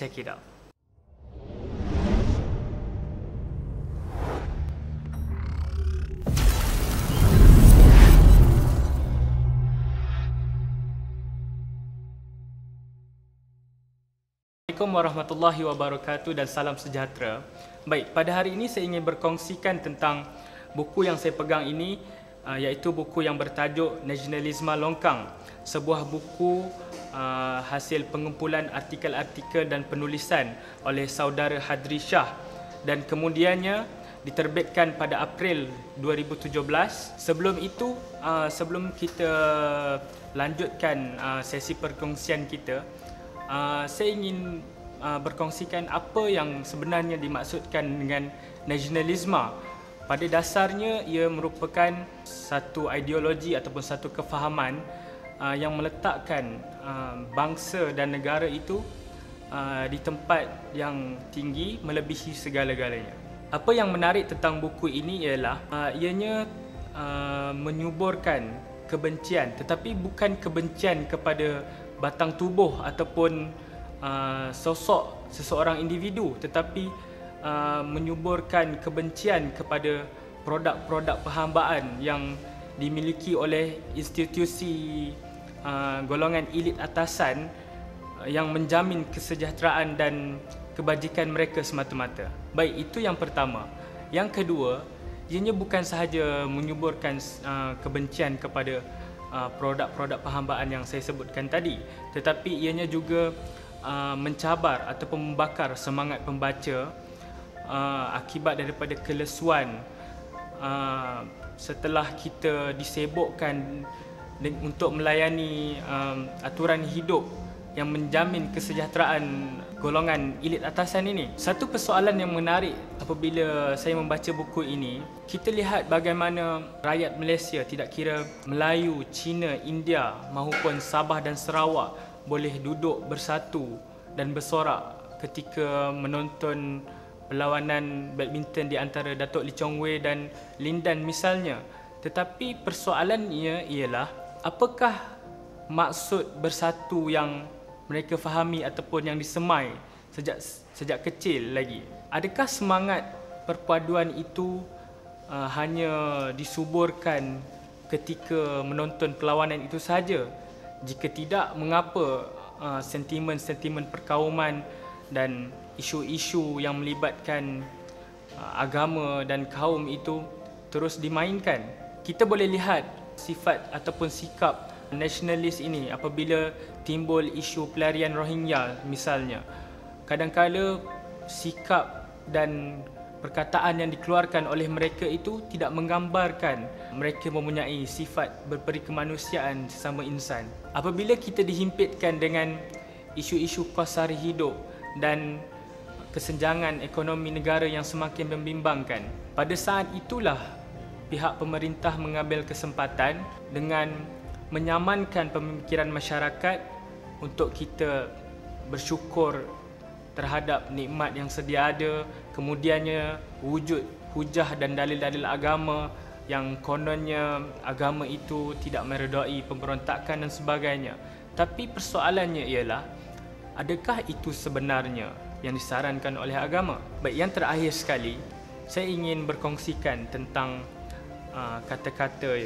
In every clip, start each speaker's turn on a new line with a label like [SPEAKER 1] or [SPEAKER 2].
[SPEAKER 1] Check it out. Assalamualaikum warahmatullahi wabarakatuh dan salam sejahtera. Baik, pada hari ini saya ingin berkongsikan tentang buku yang saya pegang ini, iaitu buku yang bertajuk Nasionalisme Longkang. Sebuah buku hasil pengumpulan artikel-artikel dan penulisan oleh saudara Hadri Shah dan kemudiannya diterbitkan pada April 2017. Sebelum itu, sebelum kita lanjutkan sesi perkongsian kita, saya ingin berkongsikan apa yang sebenarnya dimaksudkan dengan nasionalisme. Pada dasarnya ia merupakan satu ideologi ataupun satu kefahaman yang meletakkan bangsa dan negara itu di tempat yang tinggi melebihi segala-galanya. Apa yang menarik tentang buku ini ialah ianya menyuburkan kebencian, tetapi bukan kebencian kepada batang tubuh ataupun sosok seseorang individu, tetapi menyuburkan kebencian kepada produk-produk perhambaan yang dimiliki oleh institusi golongan elit atasan yang menjamin kesejahteraan dan kebajikan mereka semata-mata. Baik, itu yang pertama. Yang kedua, ianya bukan sahaja menyuburkan kebencian kepada produk-produk perhambaan yang saya sebutkan tadi, tetapi ianya juga mencabar ataupun membakar semangat pembaca akibat daripada kelesuan setelah kita disibukkan untuk melayani aturan hidup yang menjamin kesejahteraan golongan elit atasan ini. Satu persoalan yang menarik apabila saya membaca buku ini, kita lihat bagaimana rakyat Malaysia, tidak kira Melayu, Cina, India maupun Sabah dan Sarawak, boleh duduk bersatu dan bersorak ketika menonton perlawanan badminton di antara Datuk Lee Chong Wei dan Lin Dan misalnya. Tetapi persoalannya ialah, apakah maksud bersatu yang mereka fahami ataupun yang disemai sejak kecil lagi? Adakah semangat perpaduan itu hanya disuburkan ketika menonton perlawanan itu sahaja? Jika tidak, mengapa sentimen-sentimen perkauman dan isu-isu yang melibatkan agama dan kaum itu terus dimainkan? Kita boleh lihat sifat ataupun sikap nasionalis ini apabila timbul isu pelarian Rohingya misalnya. Kadang-kadang sikap dan perkataan yang dikeluarkan oleh mereka itu tidak menggambarkan mereka mempunyai sifat berperi kemanusiaan sesama insan. Apabila kita dihimpitkan dengan isu-isu kos sara hidup dan kesenjangan ekonomi negara yang semakin membimbangkan, pada saat itulah pihak pemerintah mengambil kesempatan dengan menyamankan pemikiran masyarakat untuk kita bersyukur terhadap nikmat yang sedia ada, kemudiannya wujud hujah dan dalil-dalil agama yang kononnya agama itu tidak meredai pemberontakan dan sebagainya. Tapi persoalannya ialah, adakah itu sebenarnya yang disarankan oleh agama? Baik, yang terakhir sekali, saya ingin berkongsikan tentang kata-kata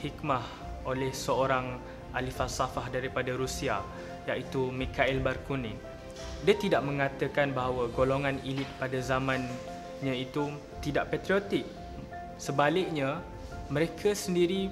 [SPEAKER 1] hikmah oleh seorang ahli falsafah daripada Rusia, iaitu Mikhail Bakunin. Dia tidak mengatakan bahawa golongan elit pada zamannya itu tidak patriotik. Sebaliknya, mereka sendiri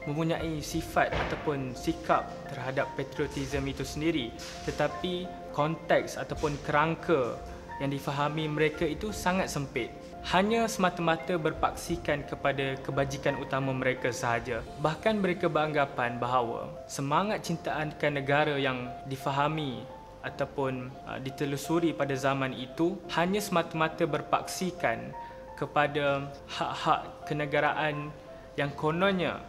[SPEAKER 1] mempunyai sifat ataupun sikap terhadap patriotisme itu sendiri, tetapi konteks ataupun kerangka yang difahami mereka itu sangat sempit. Hanya semata-mata berpaksikan kepada kebajikan utama mereka sahaja. Bahkan mereka beranggapan bahawa semangat cintaan akan negara yang difahami ataupun ditelusuri pada zaman itu hanya semata-mata berpaksikan kepada hak-hak kenegaraan yang kononnya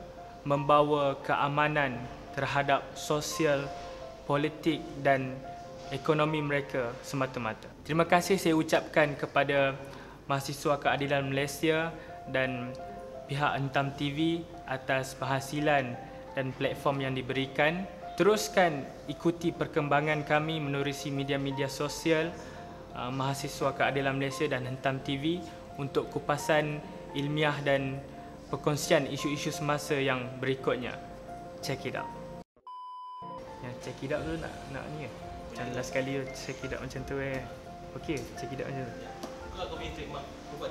[SPEAKER 1] membawa keamanan terhadap sosial, politik dan ekonomi mereka semata-mata. Terima kasih saya ucapkan kepada Mahasiswa Keadilan Malaysia dan pihak Entam TV atas penghasilan dan platform yang diberikan. Teruskan ikuti perkembangan kami menerusi media-media sosial Mahasiswa Keadilan Malaysia dan Hentam TV untuk kupasan ilmiah dan perkongsian isu-isu semasa yang berikutnya. Check it out. Yang check it out tu nak ni ke? Macam last kali tu check it out macam tu Okey, check it out macam tu.
[SPEAKER 2] Kau punya trademark, kau buat